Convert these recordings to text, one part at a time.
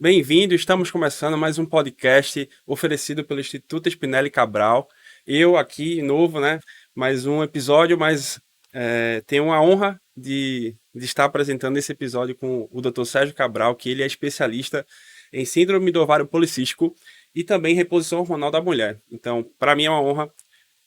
Bem-vindo, estamos começando mais um podcast oferecido pelo Instituto Spinelli Cabral. Eu aqui, novo, né? Mais um episódio, mas tenho a honra de estar apresentando esse episódio com o Dr. Sérgio Cabral, que ele é especialista em síndrome do ovário policístico e também reposição hormonal da mulher. Então, para mim é uma honra.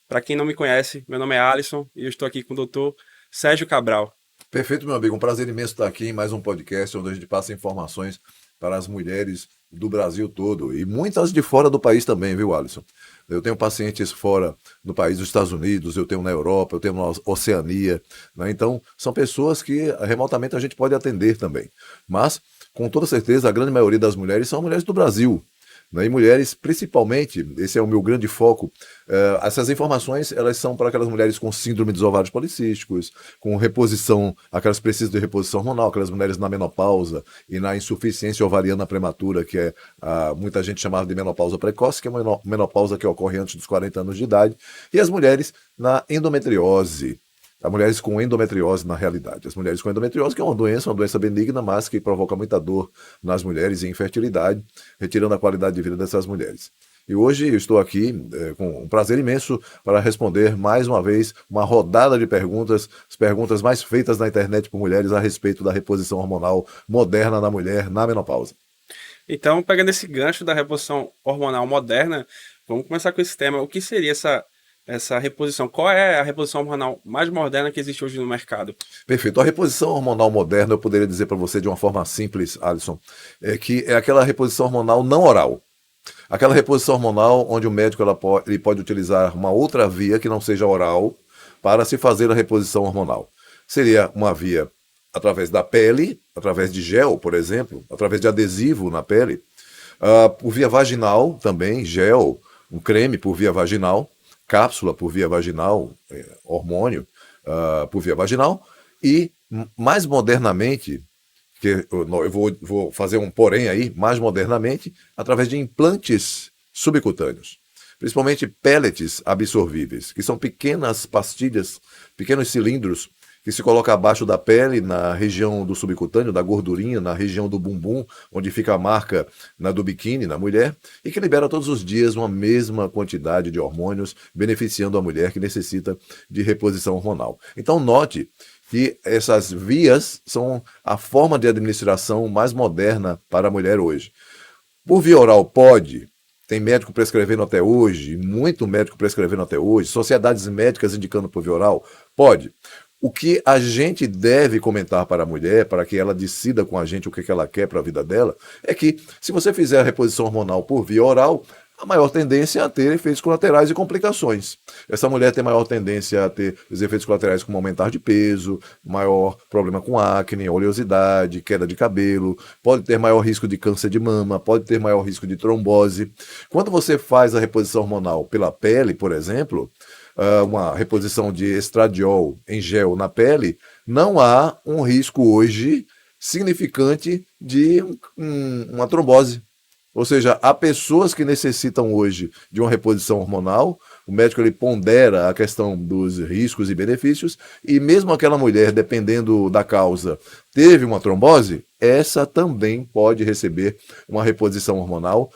Para quem não me conhece, meu nome é Alisson e eu estou aqui com o Dr. Sérgio Cabral. Perfeito, meu amigo. Um prazer imenso estar aqui em mais um podcast onde a gente passa informações para as mulheres do Brasil todo e muitas de fora do país também, viu, Alisson? Eu tenho pacientes fora do país, dos Estados Unidos, eu tenho na Europa, eu tenho na Oceania, né? Então, são pessoas que remotamente a gente pode atender também. Mas, com toda certeza, a grande maioria das mulheres são mulheres do Brasil, né? E mulheres, principalmente, esse é o meu grande foco, essas informações elas são para aquelas mulheres com síndrome dos ovários policísticos, com reposição, aquelas que precisam de reposição hormonal, aquelas mulheres na menopausa e na insuficiência ovariana prematura, que é muita gente chamava de menopausa precoce, que é uma menopausa que ocorre antes dos 40 anos de idade, e as mulheres na endometriose. As mulheres com endometriose na realidade. As mulheres com endometriose, que é uma doença benigna, mas que provoca muita dor nas mulheres e infertilidade, retirando a qualidade de vida dessas mulheres. E hoje eu estou aqui com um prazer imenso para responder mais uma vez uma rodada de perguntas, as perguntas mais feitas na internet por mulheres a respeito da reposição hormonal moderna na mulher na menopausa. Então, pegando esse gancho da reposição hormonal moderna, vamos começar com esse tema. O que seria essa reposição? Qual é a reposição hormonal mais moderna que existe hoje no mercado? Perfeito. A reposição hormonal moderna, eu poderia dizer para você de uma forma simples, Alisson, é que é aquela reposição hormonal não oral. Aquela reposição hormonal onde o médico ele pode utilizar uma outra via que não seja oral para se fazer a reposição hormonal. Seria uma via através da pele, através de gel, por exemplo, através de adesivo na pele, por via vaginal também, gel, um creme por via vaginal, cápsula por via vaginal, hormônio por via vaginal, e mais modernamente, que eu vou fazer um porém aí, mais modernamente, através de implantes subcutâneos, principalmente pellets absorvíveis, que são pequenas pastilhas, pequenos cilindros que se coloca abaixo da pele, na região do subcutâneo, da gordurinha, na região do bumbum, onde fica a marca do biquíni na mulher, e que libera todos os dias uma mesma quantidade de hormônios, beneficiando a mulher que necessita de reposição hormonal. Então note que essas vias são a forma de administração mais moderna para a mulher hoje. Por via oral pode, tem médico prescrevendo até hoje, muito médico prescrevendo até hoje, sociedades médicas indicando por via oral, pode. O que a gente deve comentar para a mulher, para que ela decida com a gente o que ela quer para a vida dela, é que se você fizer a reposição hormonal por via oral, a maior tendência é a ter efeitos colaterais e complicações. Essa mulher tem maior tendência a ter os efeitos colaterais como aumentar de peso, maior problema com acne, oleosidade, queda de cabelo, pode ter maior risco de câncer de mama, pode ter maior risco de trombose. Quando você faz a reposição hormonal pela pele, por exemplo, uma reposição de estradiol em gel na pele, não há um risco hoje significante de uma trombose. Ou seja, há pessoas que necessitam hoje de uma reposição hormonal, o médico ele pondera a questão dos riscos e benefícios, e mesmo aquela mulher, dependendo da causa, teve uma trombose, essa também pode receber uma reposição hormonal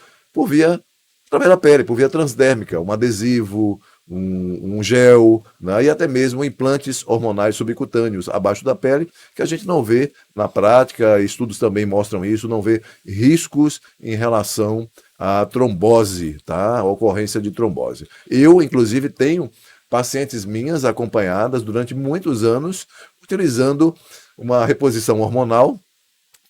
através da pele, por via transdérmica, um adesivo, um gel, né, e até mesmo implantes hormonais subcutâneos abaixo da pele, que a gente não vê na prática, estudos também mostram isso, não vê riscos em relação à trombose, tá? A ocorrência de trombose. Eu, inclusive, tenho pacientes minhas acompanhadas durante muitos anos utilizando uma reposição hormonal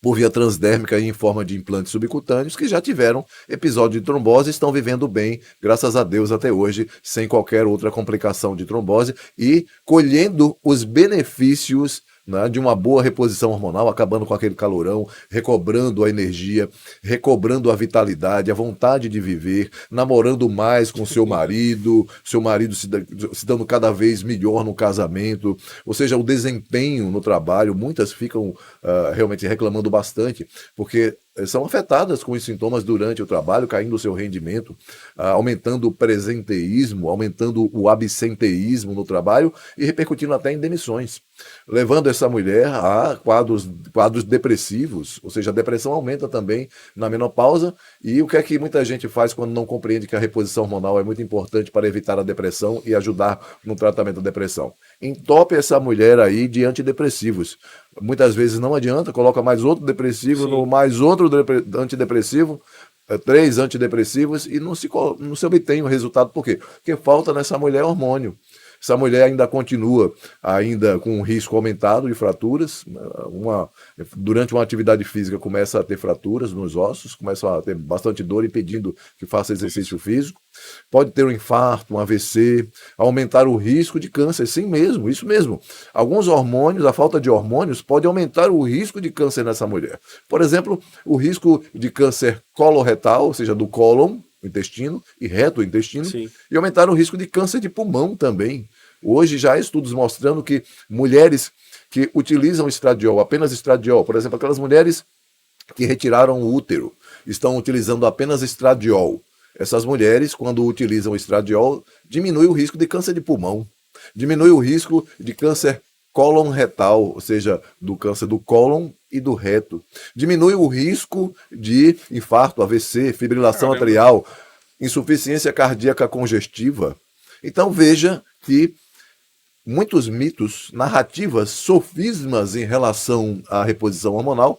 por via transdérmica e em forma de implantes subcutâneos, que já tiveram episódio de trombose e estão vivendo bem, graças a Deus, até hoje, sem qualquer outra complicação de trombose e colhendo os benefícios, né, de uma boa reposição hormonal, acabando com aquele calorão, recobrando a energia, recobrando a vitalidade, a vontade de viver, namorando mais com seu marido se dando cada vez melhor no casamento, ou seja, o desempenho no trabalho, muitas ficam realmente reclamando bastante, porque são afetadas com os sintomas durante o trabalho, caindo o seu rendimento, aumentando o presenteísmo, aumentando o absenteísmo no trabalho e repercutindo até em demissões, levando essa mulher a quadros depressivos, ou seja, a depressão aumenta também na menopausa. E o que é que muita gente faz quando não compreende que a reposição hormonal é muito importante para evitar a depressão e ajudar no tratamento da depressão? Entope essa mulher aí de antidepressivos. Muitas vezes não adianta, coloca mais outro depressivo, no mais outro antidepressivo, 3 antidepressivos e não se obtém o resultado. Por quê? Porque falta nessa mulher hormônio. Essa mulher ainda continua ainda com um risco aumentado de fraturas. Durante uma atividade física começa a ter fraturas nos ossos, começa a ter bastante dor impedindo que faça exercício físico. Pode ter um infarto, um AVC, aumentar o risco de câncer. Sim mesmo, isso mesmo. Alguns hormônios, a falta de hormônios pode aumentar o risco de câncer nessa mulher. Por exemplo, o risco de câncer coloretal, ou seja, do cólon, o intestino, e reto o intestino, e aumentar o risco de câncer de pulmão também. Hoje já há estudos mostrando que mulheres que utilizam estradiol, apenas estradiol, por exemplo, aquelas mulheres que retiraram o útero, estão utilizando apenas estradiol. Essas mulheres, quando utilizam estradiol, diminui o risco de câncer de pulmão, diminui o risco de câncer cólon retal, ou seja, do câncer do cólon e do reto. Diminui o risco de infarto, AVC, fibrilação atrial, insuficiência cardíaca congestiva. Então veja que muitos mitos, narrativas, sofismas em relação à reposição hormonal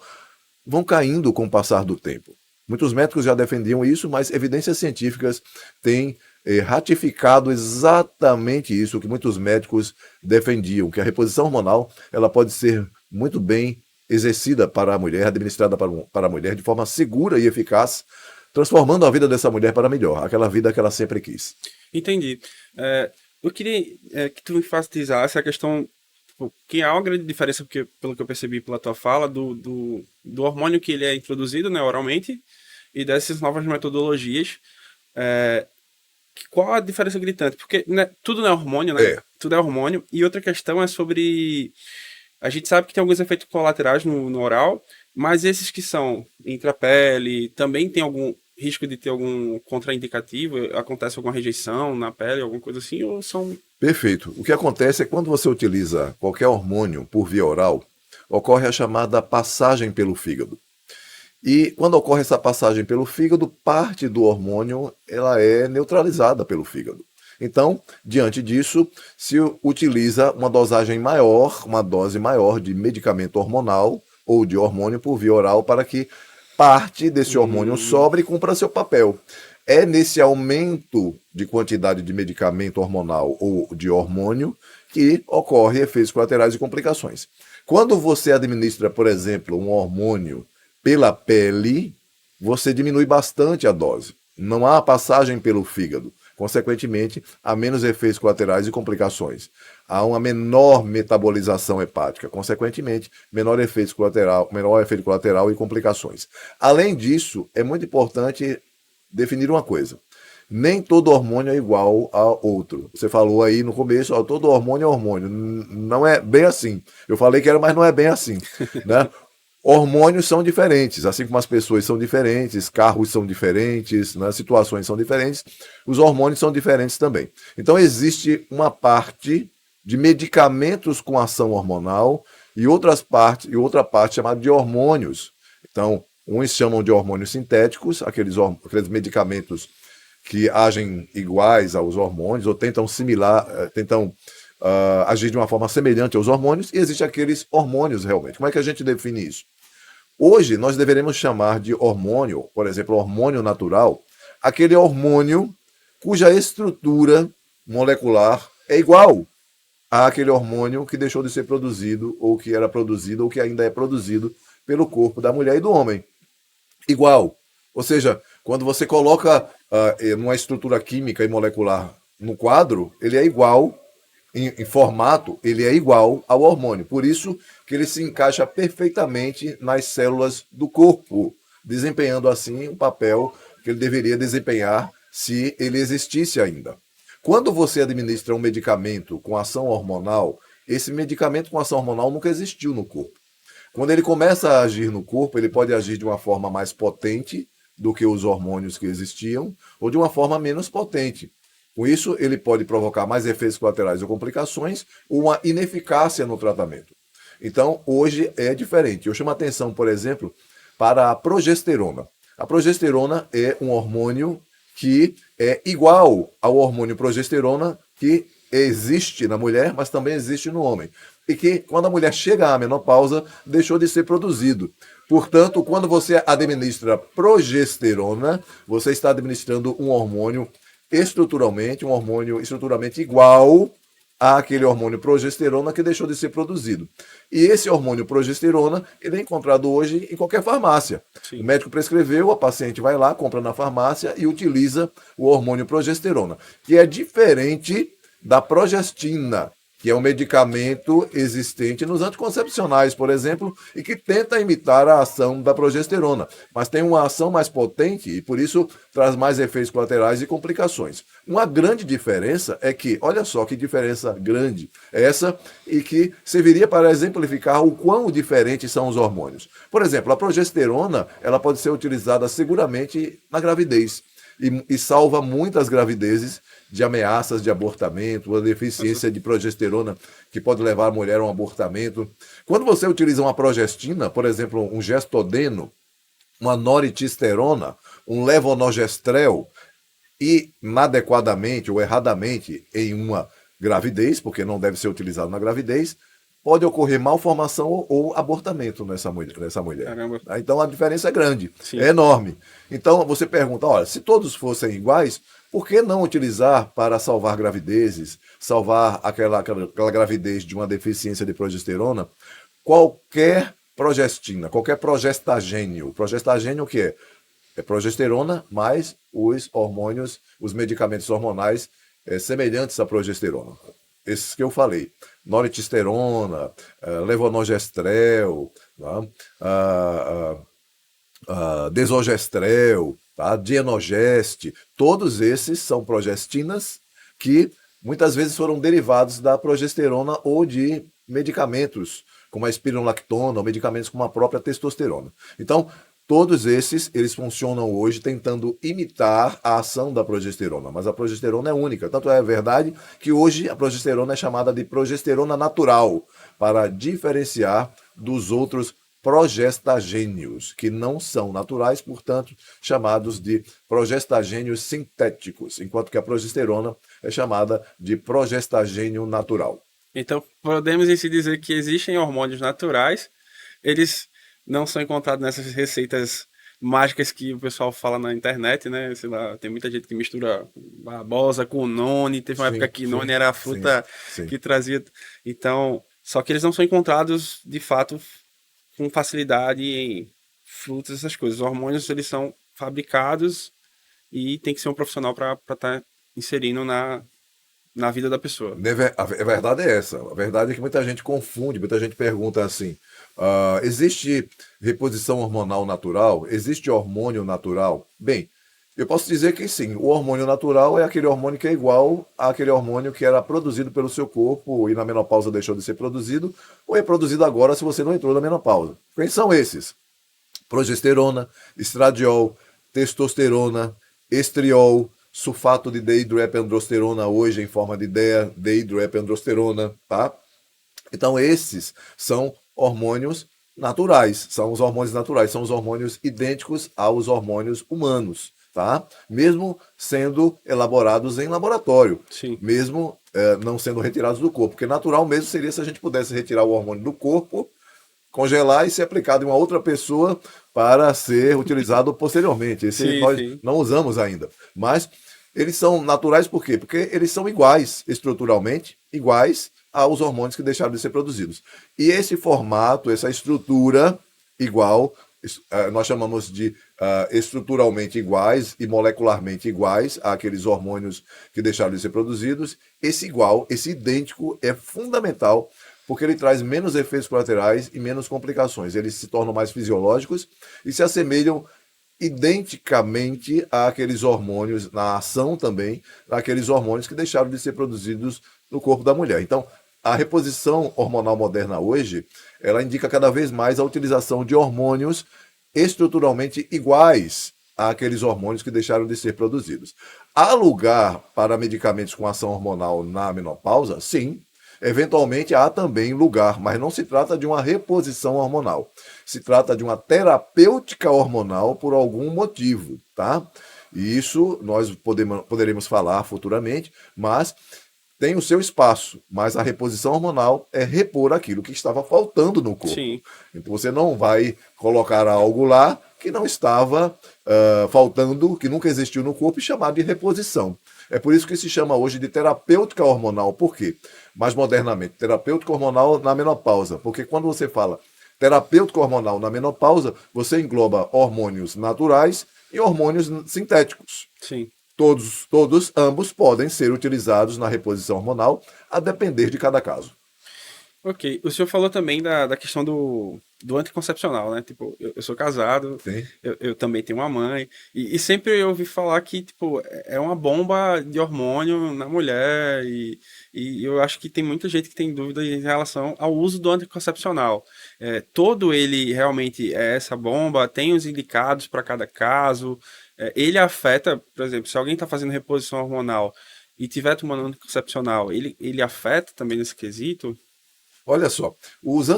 vão caindo com o passar do tempo. Muitos médicos já defendiam isso, mas evidências científicas têm ratificado exatamente isso que muitos médicos defendiam, que a reposição hormonal ela pode ser muito bem exercida para a mulher, administrada para a mulher de forma segura e eficaz, transformando a vida dessa mulher para melhor, aquela vida que ela sempre quis. Entendi. Eu queria que tu enfatizasse a questão, que há uma grande diferença, porque, pelo que eu percebi pela tua fala, do hormônio que ele é introduzido, né, oralmente, e dessas novas metodologias. Qual a diferença gritante? Porque tudo não é hormônio, né? Tudo é hormônio. E outra questão é sobre... A gente sabe que tem alguns efeitos colaterais no oral, mas esses que são intrapele, também tem algum risco de ter algum contraindicativo? Acontece alguma rejeição na pele, alguma coisa assim? Ou são... Perfeito. O que acontece é que quando você utiliza qualquer hormônio por via oral, ocorre a chamada passagem pelo fígado. E quando ocorre essa passagem pelo fígado, parte do hormônio ela é neutralizada pelo fígado. Então, diante disso, se utiliza uma dosagem maior, uma dose maior de medicamento hormonal ou de hormônio por via oral para que parte desse hormônio sobre e cumpra seu papel. É nesse aumento de quantidade de medicamento hormonal ou de hormônio que ocorre efeitos colaterais e complicações. Quando você administra, por exemplo, um hormônio pela pele, você diminui bastante a dose. Não há passagem pelo fígado. Consequentemente, há menos efeitos colaterais e complicações. Há uma menor metabolização hepática. Consequentemente, menor efeito colateral e complicações. Além disso, é muito importante definir uma coisa. Nem todo hormônio é igual a outro. Você falou aí no começo, todo hormônio é hormônio. Não é bem assim. Eu falei que era, mas não é bem assim, né? Hormônios são diferentes, assim como as pessoas são diferentes, carros são diferentes, né, situações são diferentes, os hormônios são diferentes também. Então existe uma parte de medicamentos com ação hormonal e outra parte chamada de hormônios. Então, uns chamam de hormônios sintéticos, aqueles medicamentos que agem iguais aos hormônios ou tentam agir de uma forma semelhante aos hormônios, e existem aqueles hormônios realmente. Como é que a gente define isso? Hoje, nós deveremos chamar de hormônio, por exemplo, hormônio natural, aquele hormônio cuja estrutura molecular é igual àquele hormônio que deixou de ser produzido, ou que era produzido, ou que ainda é produzido pelo corpo da mulher e do homem. Igual. Ou seja, quando você coloca uma estrutura química e molecular no quadro, ele é igual, em formato, ele é igual ao hormônio. Por isso que ele se encaixa perfeitamente nas células do corpo, desempenhando assim o papel que ele deveria desempenhar se ele existisse ainda. Quando você administra um medicamento com ação hormonal, esse medicamento com ação hormonal nunca existiu no corpo. Quando ele começa a agir no corpo, ele pode agir de uma forma mais potente do que os hormônios que existiam, ou de uma forma menos potente. Com isso, ele pode provocar mais efeitos colaterais ou complicações, ou uma ineficácia no tratamento. Então, hoje é diferente. Eu chamo a atenção, por exemplo, para a progesterona. A progesterona é um hormônio que é igual ao hormônio progesterona que existe na mulher, mas também existe no homem. E que, quando a mulher chega à menopausa, deixou de ser produzido. Portanto, quando você administra progesterona, você está administrando um hormônio estruturalmente igual àquele hormônio progesterona que deixou de ser produzido. E esse hormônio progesterona, ele é encontrado hoje em qualquer farmácia. Sim. O médico prescreveu, a paciente vai lá, compra na farmácia e utiliza o hormônio progesterona, que é diferente da progestina, que é um medicamento existente nos anticoncepcionais, por exemplo, e que tenta imitar a ação da progesterona, mas tem uma ação mais potente e, por isso, traz mais efeitos colaterais e complicações. Uma grande diferença é que, olha só que diferença grande é essa, e que serviria para exemplificar o quão diferentes são os hormônios. Por exemplo, a progesterona ela pode ser utilizada seguramente na gravidez e salva muitas gravidezes de ameaças de abortamento, a deficiência de progesterona que pode levar a mulher a um abortamento. Quando você utiliza uma progestina, por exemplo, um gestodeno, uma noritisterona, um levonorgestrel, e inadequadamente ou erradamente em uma gravidez, porque não deve ser utilizado na gravidez, pode ocorrer malformação ou abortamento nessa mulher. Caramba. Então a diferença é grande, Sim. É enorme. Então você pergunta, olha, se todos fossem iguais, por que não utilizar para salvar gravidezes, salvar aquela gravidez de uma deficiência de progesterona, qualquer progestina, qualquer progestagênio. Progestagênio o que é? É progesterona mais os hormônios, os medicamentos hormonais semelhantes à progesterona. Esses que eu falei, noritisterona, levonorgestrel, desogestrel, tá? Dienogeste, todos esses são progestinas que muitas vezes foram derivados da progesterona ou de medicamentos, como a espironolactona, ou medicamentos como a própria testosterona. Então, todos esses, eles funcionam hoje tentando imitar a ação da progesterona, mas a progesterona é única. Tanto é verdade que hoje a progesterona é chamada de progesterona natural, para diferenciar dos outros progestagênios, que não são naturais, portanto, chamados de progestagênios sintéticos, enquanto que a progesterona é chamada de progestagênio natural. Então, podemos em si dizer que existem hormônios naturais, eles não são encontrados nessas receitas mágicas que o pessoal fala na internet, né? Sei lá, tem muita gente que mistura babosa com noni. Teve uma época que noni era a fruta que trazia. Então, só que eles não são encontrados de fato com facilidade em frutas, essas coisas. Os hormônios, eles são fabricados e tem que ser um profissional para estar inserindo na vida da pessoa. A verdade é essa. A verdade é que muita gente confunde, muita gente pergunta assim: existe reposição hormonal natural? Existe hormônio natural? Bem, eu posso dizer que sim. O hormônio natural é aquele hormônio que é igual àquele hormônio que era produzido pelo seu corpo e na menopausa deixou de ser produzido, ou é produzido agora se você não entrou na menopausa. Quem são esses? Progesterona, estradiol, testosterona, estriol, sulfato de dehidroepiandrosterona, hoje em forma de dehidroepiandrosterona, tá? Então esses são hormônios naturais, são os hormônios naturais, são os hormônios idênticos aos hormônios humanos, tá? Mesmo sendo elaborados em laboratório, Sim. Mesmo não sendo retirados do corpo, porque natural mesmo seria se a gente pudesse retirar o hormônio do corpo, congelar e ser aplicado em uma outra pessoa para ser utilizado posteriormente. Esse nós não usamos ainda. Mas eles são naturais por quê? Porque eles são iguais, estruturalmente, iguais aos hormônios que deixaram de ser produzidos. E esse formato, essa estrutura igual, nós chamamos de estruturalmente iguais e molecularmente iguais àqueles hormônios que deixaram de ser produzidos. Esse igual, esse idêntico é fundamental, porque ele traz menos efeitos colaterais e menos complicações. Eles se tornam mais fisiológicos e se assemelham identicamente àqueles hormônios, na ação também, daqueles hormônios que deixaram de ser produzidos no corpo da mulher. Então, a reposição hormonal moderna hoje, ela indica cada vez mais a utilização de hormônios estruturalmente iguais àqueles hormônios que deixaram de ser produzidos. Há lugar para medicamentos com ação hormonal na menopausa? Sim. Eventualmente há também lugar, mas não se trata de uma reposição hormonal. Se trata de uma terapêutica hormonal por algum motivo, tá? E isso nós poderemos falar futuramente, mas tem o seu espaço. Mas a reposição hormonal é repor aquilo que estava faltando no corpo. Sim. Então você não vai colocar algo lá que não estava faltando, que nunca existiu no corpo e chamar de reposição. É por isso que se chama hoje de terapêutica hormonal. Por quê? Mais modernamente, terapêutica hormonal na menopausa. Porque quando você fala terapêutica hormonal na menopausa, você engloba hormônios naturais e hormônios sintéticos. Sim. Ambos podem ser utilizados na reposição hormonal, a depender de cada caso. Ok. O senhor falou também da questão do anticoncepcional, né? Tipo, eu sou casado, eu também tenho uma mãe, e sempre eu ouvi falar que, tipo, é uma bomba de hormônio na mulher, e eu acho que tem muita gente que tem dúvida em relação ao uso do anticoncepcional. Todo ele realmente é essa bomba, tem os indicados para cada caso, ele afeta, por exemplo, se alguém está fazendo reposição hormonal e tiver tomando anticoncepcional, ele afeta também nesse quesito? Olha só, os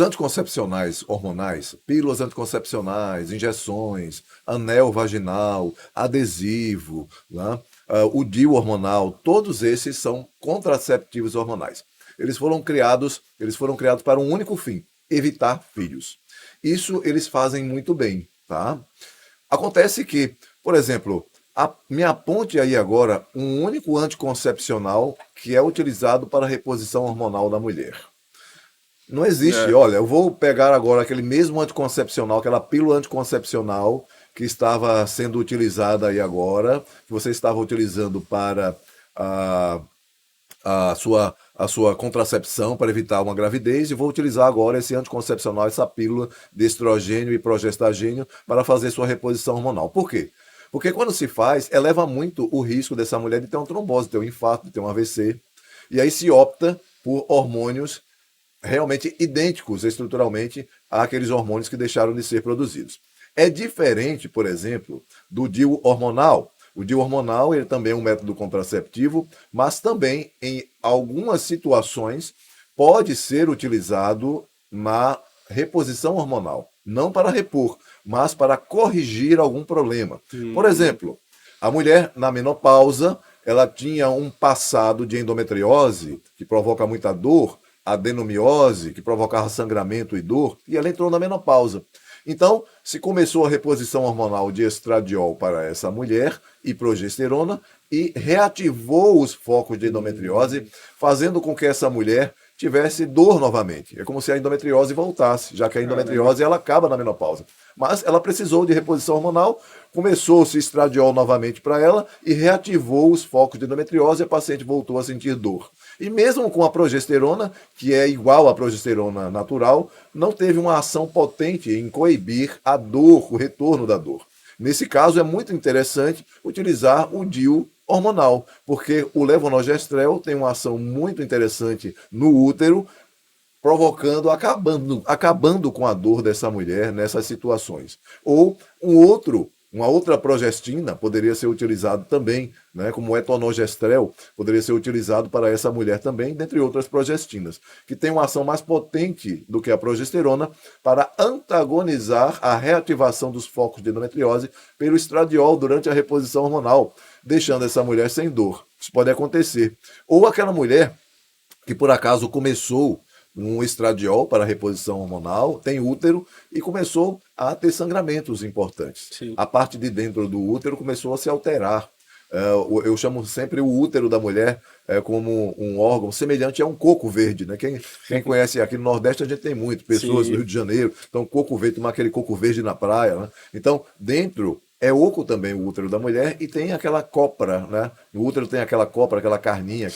anticoncepcionais hormonais, pílulas anticoncepcionais, injeções, anel vaginal, adesivo, né, o DIU hormonal, todos esses são contraceptivos hormonais. Eles foram criados para um único fim: evitar filhos. Isso eles fazem muito bem, tá? Acontece que, por exemplo, me aponte aí agora um único anticoncepcional que é utilizado para a reposição hormonal da mulher. Não existe. Olha, eu vou pegar agora aquele mesmo anticoncepcional, aquela pílula anticoncepcional que estava sendo utilizada aí agora, que você estava utilizando para a sua contracepção, para evitar uma gravidez, e vou utilizar agora esse anticoncepcional, essa pílula de estrogênio e progestagênio para fazer sua reposição hormonal. Por quê? Porque quando se faz, eleva muito o risco dessa mulher de ter uma trombose, de ter um infarto, de ter um AVC. E aí se opta por hormônios realmente idênticos estruturalmente àqueles hormônios que deixaram de ser produzidos. É diferente, por exemplo, do DIU hormonal. O DIU hormonal ele também é um método contraceptivo, mas também, em algumas situações, pode ser utilizado na reposição hormonal. Não para repor, mas para corrigir algum problema. Por exemplo, a mulher na menopausa, ela tinha um passado de endometriose, que provoca muita dor, adenomiose, que provocava sangramento e dor, e ela entrou na menopausa. Então, se começou a reposição hormonal de estradiol para essa mulher e progesterona e reativou os focos de endometriose, fazendo com que essa mulher tivesse dor novamente. É como se a endometriose voltasse, já que a endometriose ela acaba na menopausa. Mas ela precisou de reposição hormonal, começou-se estradiol novamente para ela e reativou os focos de endometriose e a paciente voltou a sentir dor. E mesmo com a progesterona, que é igual à progesterona natural, não teve uma ação potente em coibir a dor, o retorno da dor. Nesse caso, é muito interessante utilizar o DIU hormonal, porque o levonorgestrel tem uma ação muito interessante no útero, provocando, acabando com a dor dessa mulher nessas situações. Ou uma outra progestina poderia ser utilizado também, né, como o etonogestrel, poderia ser utilizado para essa mulher também, dentre outras progestinas, que tem uma ação mais potente do que a progesterona para antagonizar a reativação dos focos de endometriose pelo estradiol durante a reposição hormonal, deixando essa mulher sem dor. Isso pode acontecer. Ou aquela mulher que por acaso começou um estradiol para reposição hormonal, tem útero e começou a ter sangramentos importantes. Sim. A parte de dentro do útero começou a se alterar. Eu chamo sempre o útero da mulher como um órgão semelhante a um coco verde, né? Quem conhece aqui no Nordeste, a gente tem muito, pessoas no Rio de Janeiro, então coco verde, tomar aquele coco verde na praia, né? Então, dentro é oco também o útero da mulher e tem aquela cópora, né? O útero tem aquela cópora, aquela carninha,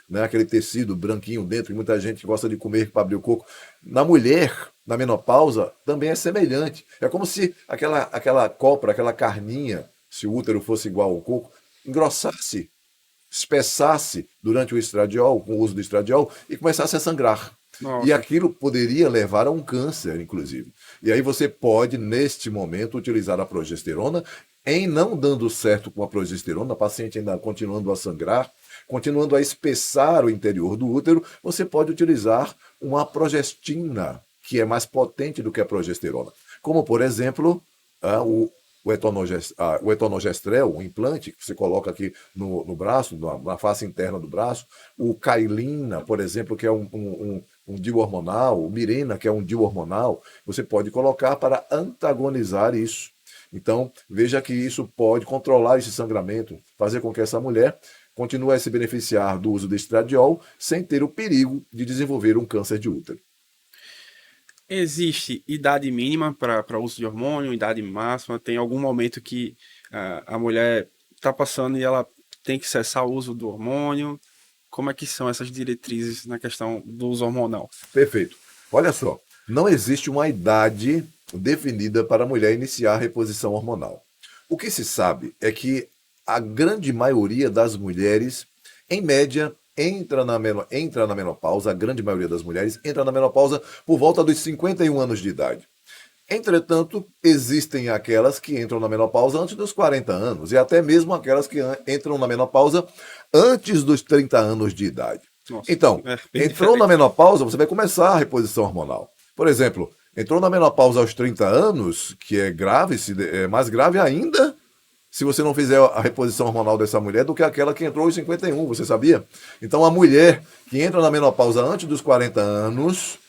né, aquele tecido branquinho dentro, que muita gente gosta de comer para abrir o coco. Na mulher, na menopausa, também é semelhante. É como se aquela cópora, aquela carninha, se o útero fosse igual ao coco, engrossasse. espessasse durante o estradiol, com o uso do estradiol, e começasse a sangrar. Nossa. E aquilo poderia levar a um câncer, inclusive. E aí você pode, neste momento, utilizar a progesterona. Em não dando certo com a progesterona, a paciente ainda continuando a sangrar, continuando a espessar o interior do útero, você pode utilizar uma progestina, que é mais potente do que a progesterona. Como, por exemplo, o etonogestrel, o implante que você coloca aqui no braço, na face interna do braço, o Cailina, por exemplo, que é um DIU hormonal, o Mirena, que é um DIU hormonal, você pode colocar para antagonizar isso. Então, veja que isso pode controlar esse sangramento, fazer com que essa mulher continue a se beneficiar do uso de estradiol sem ter o perigo de desenvolver um câncer de útero. Existe idade mínima para uso de hormônio, idade máxima? Tem algum momento que a mulher está passando e ela tem que cessar o uso do hormônio? Como é que são essas diretrizes na questão do uso hormonal? Perfeito. Olha só, não existe uma idade definida para a mulher iniciar a reposição hormonal. O que se sabe é que a grande maioria das mulheres, em média, entra na menopausa, a grande maioria das mulheres entra na menopausa por volta dos 51 anos de idade. Entretanto, existem aquelas que entram na menopausa antes dos 40 anos e até mesmo aquelas que entram na menopausa antes dos 30 anos de idade. Nossa, Então, entrou na menopausa, você vai começar a reposição hormonal. Por exemplo, entrou na menopausa aos 30 anos, que é grave, é mais grave ainda se você não fizer a reposição hormonal dessa mulher do que aquela que entrou aos 51, você sabia? Então, a mulher que entra na menopausa antes dos 40 anos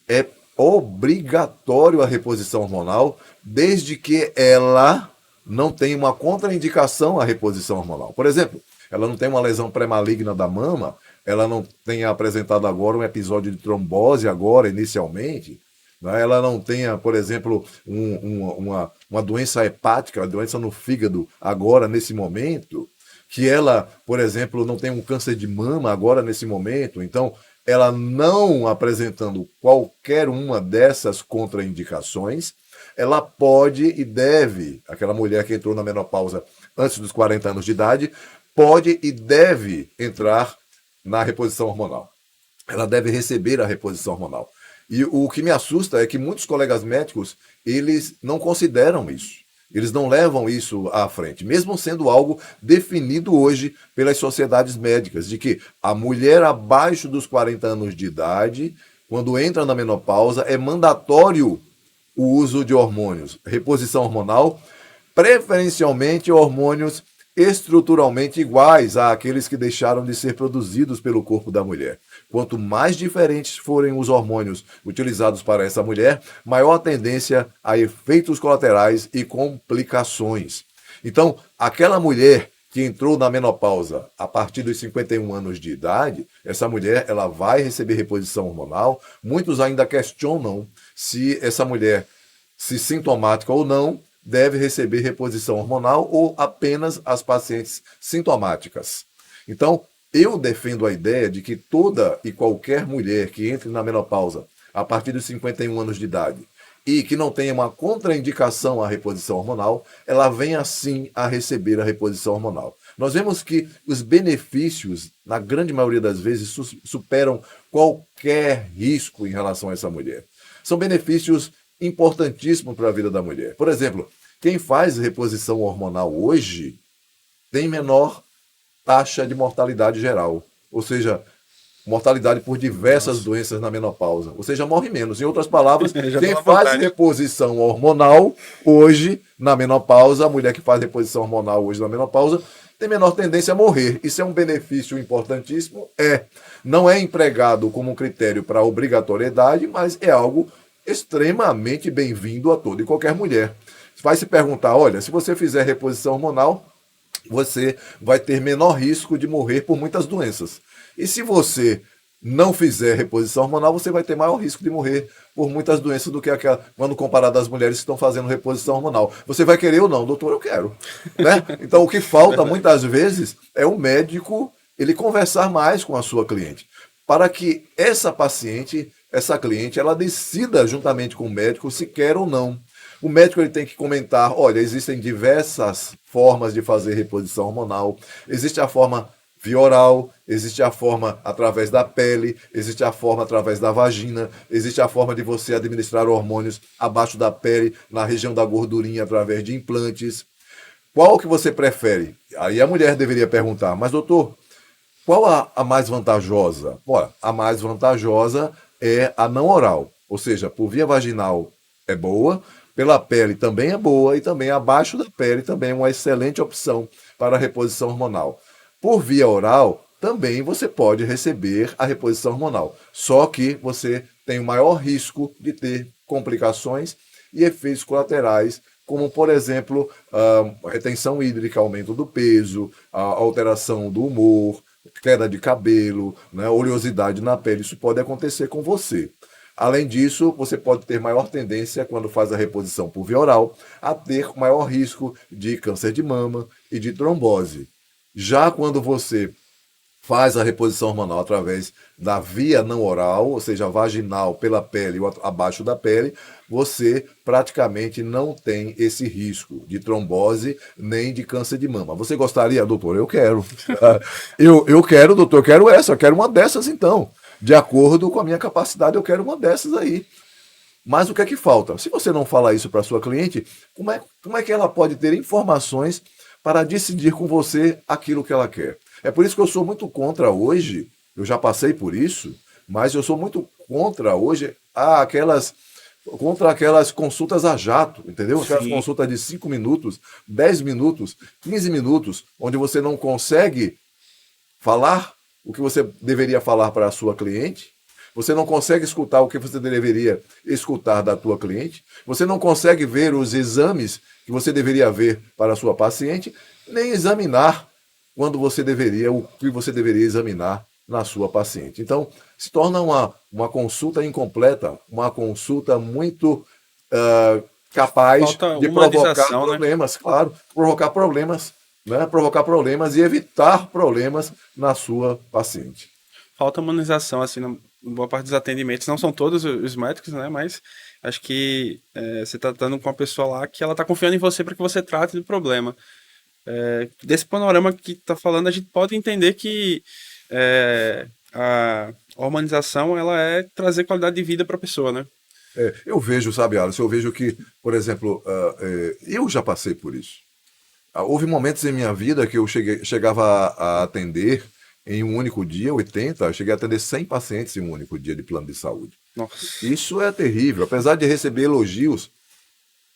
é obrigatório a reposição hormonal, desde que ela não tenha uma contraindicação à reposição hormonal. Por exemplo, ela não tem uma lesão pré-maligna da mama, ela não tenha apresentado agora um episódio de trombose agora, inicialmente, né? Ela não tenha, por exemplo, uma doença hepática, uma doença no fígado agora, nesse momento, que ela, por exemplo, não tem um câncer de mama agora, nesse momento. Então, ela não apresentando qualquer uma dessas contraindicações, ela pode e deve, aquela mulher que entrou na menopausa antes dos 40 anos de idade, pode e deve entrar na reposição hormonal. Ela deve receber a reposição hormonal. E o que me assusta é que muitos colegas médicos, eles não consideram isso. Eles não levam isso à frente, mesmo sendo algo definido hoje pelas sociedades médicas, de que a mulher abaixo dos 40 anos de idade, quando entra na menopausa, é mandatório o uso de hormônios, reposição hormonal, preferencialmente hormônios estruturalmente iguais àqueles que deixaram de ser produzidos pelo corpo da mulher. Quanto mais diferentes forem os hormônios utilizados para essa mulher, maior a tendência a efeitos colaterais e complicações. Então, aquela mulher que entrou na menopausa a partir dos 51 anos de idade, essa mulher ela vai receber reposição hormonal. Muitos ainda questionam se essa mulher, se sintomática ou não, deve receber reposição hormonal ou apenas as pacientes sintomáticas. Então, eu defendo a ideia de que toda e qualquer mulher que entre na menopausa a partir dos 51 anos de idade e que não tenha uma contraindicação à reposição hormonal, ela venha sim a receber a reposição hormonal. Nós vemos que os benefícios, na grande maioria das vezes, superam qualquer risco em relação a essa mulher. São benefícios importantíssimos para a vida da mulher. Por exemplo, quem faz reposição hormonal hoje tem menor taxa de mortalidade geral, ou seja, mortalidade por diversas doenças na menopausa, ou seja, morre menos. Em outras palavras, quem faz reposição hormonal hoje na menopausa, a mulher que faz reposição hormonal hoje na menopausa, tem menor tendência a morrer. Isso é um benefício importantíssimo. Não é empregado como um critério para obrigatoriedade, mas é algo extremamente bem-vindo a toda e qualquer mulher. Vai se perguntar, olha, se você fizer reposição hormonal, você vai ter menor risco de morrer por muitas doenças. E se você não fizer reposição hormonal, você vai ter maior risco de morrer por muitas doenças do que aquela, quando comparado às mulheres que estão fazendo reposição hormonal. Você vai querer ou não? Doutor, eu quero. Né? Então, o que falta muitas vezes é o médico ele conversar mais com a sua cliente, para que essa paciente, essa cliente, ela decida juntamente com o médico se quer ou não. O médico ele tem que comentar, olha, existem diversas formas de fazer reposição hormonal. Existe a forma via oral, existe a forma através da pele, existe a forma através da vagina, existe a forma de você administrar hormônios abaixo da pele, na região da gordurinha, através de implantes. Qual que você prefere? Aí a mulher deveria perguntar, mas doutor, qual a mais vantajosa? Ora, a mais vantajosa é a não oral, ou seja, por via vaginal é boa, pela pele também é boa e também abaixo da pele também é uma excelente opção para a reposição hormonal. Por via oral, também você pode receber a reposição hormonal, só que você tem o maior risco de ter complicações e efeitos colaterais, como, por exemplo, a retenção hídrica, aumento do peso, a alteração do humor, queda de cabelo, né, oleosidade na pele. Isso pode acontecer com você. Além disso, você pode ter maior tendência, quando faz a reposição por via oral, a ter maior risco de câncer de mama e de trombose. Já quando você faz a reposição hormonal através da via não oral, ou seja, vaginal, pela pele ou abaixo da pele, você praticamente não tem esse risco de trombose nem de câncer de mama. Você gostaria, doutor? Eu quero. Eu quero, doutor, eu quero essa, eu quero uma dessas então. De acordo com a minha capacidade, eu quero uma dessas aí. Mas o que é que falta? Se você não falar isso para a sua cliente, como é que ela pode ter informações para decidir com você aquilo que ela quer? É por isso que eu sou muito contra hoje, eu já passei por isso, mas eu sou muito contra hoje contra aquelas consultas a jato, entendeu? Aquelas Sim. consultas de 5 minutos, 10 minutos, 15 minutos, onde você não consegue falar o que você deveria falar para a sua cliente, você não consegue escutar o que você deveria escutar da tua cliente, você não consegue ver os exames que você deveria ver para a sua paciente, nem examinar quando você deveria, o que você deveria examinar na sua paciente. Então, se torna uma consulta incompleta, uma consulta muito capaz Falta de provocar humanização, né? problemas, claro, provocar problemas, né? Provocar problemas e evitar problemas na sua paciente. Falta humanização, assim, na boa parte dos atendimentos. Não são todos os médicos, né? Mas acho que você está tratando com uma pessoa lá que ela está confiando em você para que você trate do problema. Desse panorama que está falando, a gente pode entender que a humanização ela é trazer qualidade de vida para a pessoa, né? Eu vejo, sabe, Alisson, eu vejo que, por exemplo, eu já passei por isso. Houve momentos em minha vida que eu chegava a atender em um único dia 80, eu cheguei a atender 100 pacientes em um único dia de plano de saúde. Nossa, Isso é terrível. Apesar de receber elogios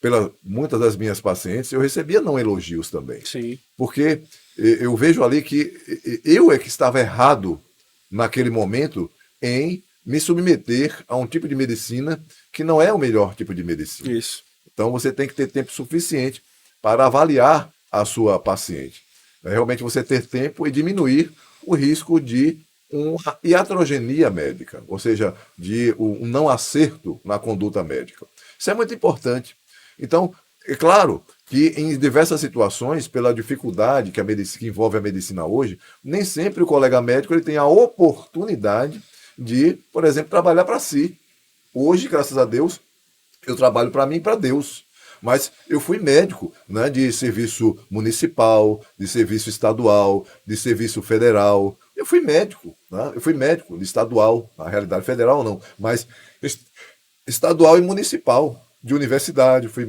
pelas muitas das minhas pacientes, eu recebia não elogios também. sim, Porque eu vejo ali que eu é que estava errado naquele momento em me submeter a um tipo de medicina que não é o melhor tipo de medicina. isso. Então você tem que ter tempo suficiente para avaliar a sua paciente. Realmente você ter tempo e diminuir o risco de uma iatrogenia médica, ou seja, de um não acerto na conduta médica. Isso é muito importante. Então, é claro que em diversas situações, pela dificuldade que envolve a medicina hoje, nem sempre o colega médico ele tem a oportunidade de, por exemplo, trabalhar para si. Hoje, graças a Deus, eu trabalho para mim e para Deus. Mas eu fui médico, né, de serviço municipal, de serviço estadual, de serviço federal. Eu fui médico, né? Eu fui médico de estadual, na realidade federal não, mas estadual e municipal, de universidade, fui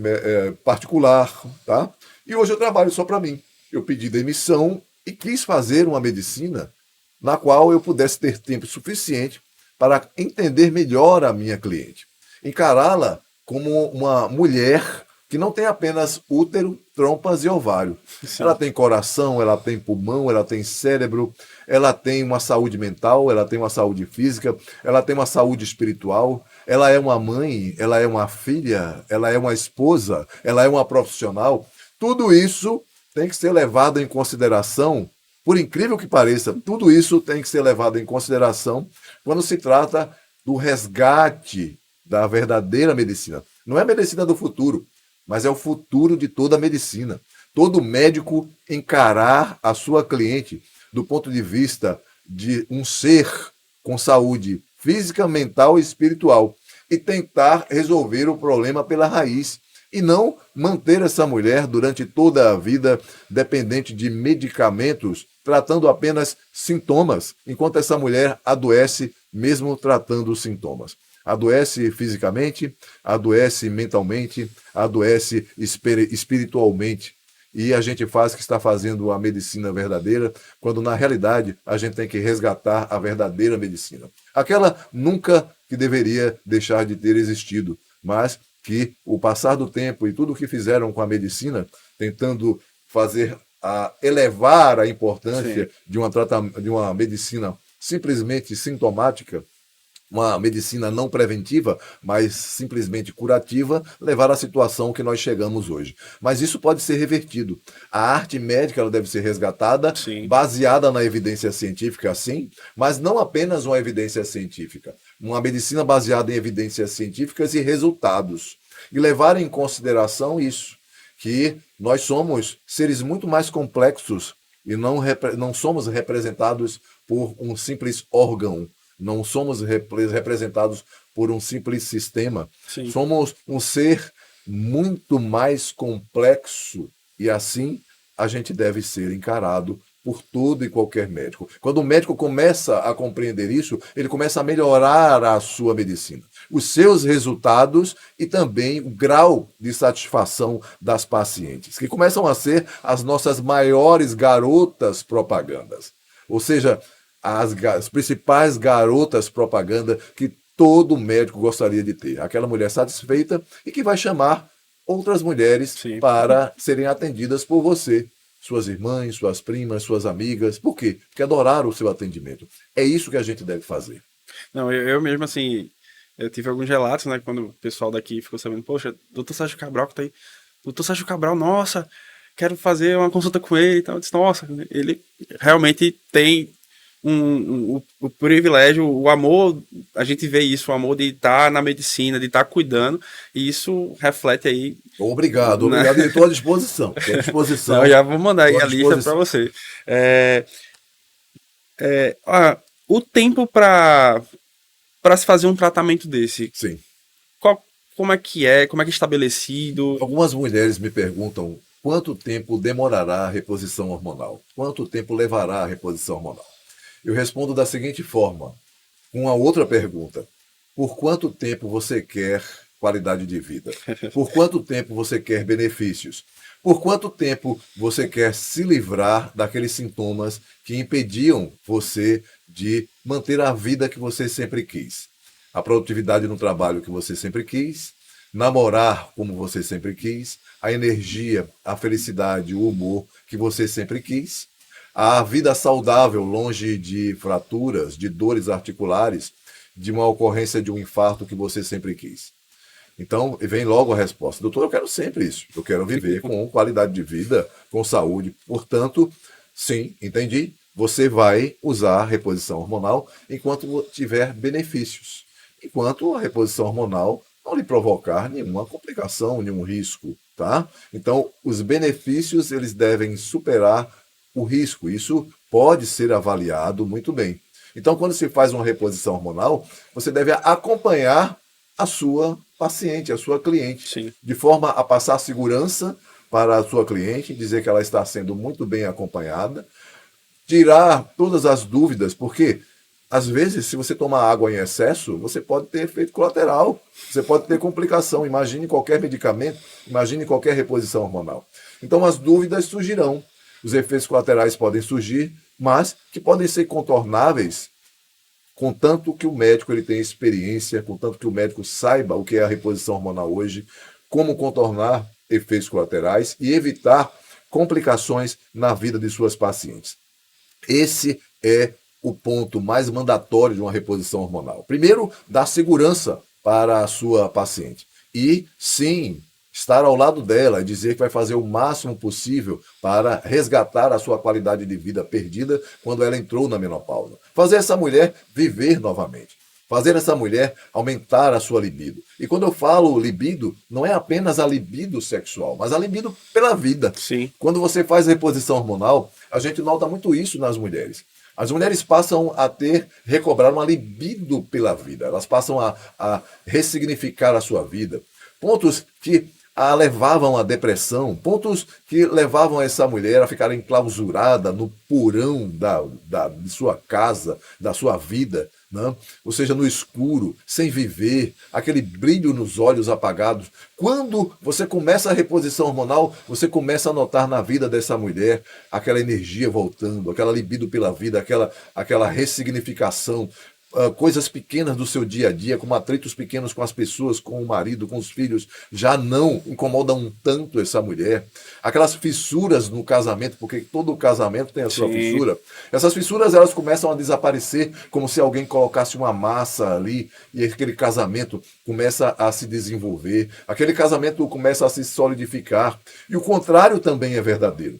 particular, tá? E hoje eu trabalho só para mim. Eu pedi demissão e quis fazer uma medicina na qual eu pudesse ter tempo suficiente para entender melhor a minha cliente, encará-la como uma mulher que não tem apenas útero, trompas e ovário. Sim. Ela tem coração, ela tem pulmão, ela tem cérebro, ela tem uma saúde mental, ela tem uma saúde física, ela tem uma saúde espiritual, ela é uma mãe, ela é uma filha, ela é uma esposa, ela é uma profissional. Tudo isso tem que ser levado em consideração, por incrível que pareça, tudo isso tem que ser levado em consideração quando se trata do resgate da verdadeira medicina. Não é a medicina do futuro, mas é o futuro de toda a medicina. Todo médico encarar a sua cliente do ponto de vista de um ser com saúde física, mental e espiritual e tentar resolver o problema pela raiz. e não manter essa mulher durante toda a vida dependente de medicamentos, tratando apenas sintomas, enquanto essa mulher adoece mesmo tratando os sintomas. Adoece fisicamente, adoece mentalmente, adoece espiritualmente. E a gente faz que está fazendo a medicina verdadeira, quando na realidade a gente tem que resgatar a verdadeira medicina. Aquela nunca que deveria deixar de ter existido, mas que o passar do tempo e tudo o que fizeram com a medicina, tentando fazer elevar a importância de uma medicina simplesmente sintomática, uma medicina não preventiva, mas simplesmente curativa, levar à situação que nós chegamos hoje. Mas isso pode ser revertido. A arte médica ela deve ser resgatada, Sim. baseada na evidência científica, sim, mas não apenas uma evidência científica. Uma medicina baseada em evidências científicas e resultados. E levar em consideração isso, que nós somos seres muito mais complexos e não somos representados por um simples órgão. Não somos representados por um simples sistema. Sim. Somos um ser muito mais complexo e assim a gente deve ser encarado por todo e qualquer médico. Quando o médico começa a compreender isso, ele começa a melhorar a sua medicina, os seus resultados e também o grau de satisfação das pacientes, que começam a ser as nossas maiores garotas propagandas. Ou seja, as principais garotas propaganda que todo médico gostaria de ter. Aquela mulher satisfeita e que vai chamar outras mulheres Sim. para serem atendidas por você. Suas irmãs, suas primas, suas amigas. Por quê? Porque adoraram o seu atendimento. É isso que a gente deve fazer. Não, eu mesmo, assim, eu tive alguns relatos, né, quando o pessoal daqui ficou sabendo, poxa, doutor Sérgio Cabral que tá aí. Doutor Sérgio Cabral, nossa, quero fazer uma consulta com ele e tal. Eu disse, nossa, ele realmente tem o privilégio, o amor, a gente vê isso, o amor de estar na medicina, de estar cuidando, e isso reflete aí. Obrigado, obrigado. Estou à disposição. Estou à disposição. Não, já vou mandar aí a lista para você. O tempo para se fazer um tratamento desse. Sim. Como é que é? Como é que é estabelecido? Algumas mulheres me perguntam quanto tempo demorará a reposição hormonal? Quanto tempo levará a reposição hormonal? Eu respondo da seguinte forma, com uma outra pergunta. Por quanto tempo você quer qualidade de vida? Por quanto tempo você quer benefícios? Por quanto tempo você quer se livrar daqueles sintomas que impediam você de manter a vida que você sempre quis? A produtividade no trabalho que você sempre quis, namorar como você sempre quis, a energia, a felicidade, o humor que você sempre quis, a vida saudável, longe de fraturas, de dores articulares, de uma ocorrência de um infarto que você sempre quis. Então, vem logo a resposta. Doutor, eu quero sempre isso. Eu quero viver com qualidade de vida, com saúde. Portanto, sim, entendi. Você vai usar a reposição hormonal enquanto tiver benefícios. Enquanto a reposição hormonal não lhe provocar nenhuma complicação, nenhum risco, tá? Então, os benefícios, eles devem superar o risco. Isso pode ser avaliado muito bem. Então, quando se faz uma reposição hormonal, você deve acompanhar a sua paciente, a sua cliente, Sim. de forma a passar segurança para a sua cliente, dizer que ela está sendo muito bem acompanhada, tirar todas as dúvidas, porque às vezes, se você tomar água em excesso, você pode ter efeito colateral, você pode ter complicação. Imagine qualquer medicamento, imagine qualquer reposição hormonal. Então, as dúvidas surgirão. Os efeitos colaterais podem surgir, mas que podem ser contornáveis, contanto que o médico ele tenha experiência, contanto que o médico saiba o que é a reposição hormonal hoje, como contornar efeitos colaterais e evitar complicações na vida de suas pacientes. Esse é o ponto mais mandatório de uma reposição hormonal. Primeiro, dar segurança para a sua paciente. E, sim, estar ao lado dela e dizer que vai fazer o máximo possível para resgatar a sua qualidade de vida perdida quando ela entrou na menopausa. Fazer essa mulher viver novamente. Fazer essa mulher aumentar a sua libido. E quando eu falo libido, não é apenas a libido sexual, mas a libido pela vida. Sim. Quando você faz reposição hormonal, a gente nota muito isso nas mulheres. As mulheres passam a recobrar uma libido pela vida. Elas passam a ressignificar a sua vida. Pontos que a levavam à depressão, pontos que levavam essa mulher a ficar enclausurada no porão de sua casa, da sua vida, né? Ou seja, no escuro, sem viver, aquele brilho nos olhos apagados. Quando você começa a reposição hormonal, você começa a notar na vida dessa mulher aquela energia voltando, aquela libido pela vida, aquela ressignificação. Coisas pequenas do seu dia a dia, como atritos pequenos com as pessoas, com o marido, com os filhos, já não incomodam tanto essa mulher. Aquelas fissuras no casamento, porque todo casamento tem a sua fissura. Essas fissuras, elas começam a desaparecer, como se alguém colocasse uma massa ali e aquele casamento começa a se desenvolver. Aquele casamento começa a se solidificar. E o contrário também é verdadeiro.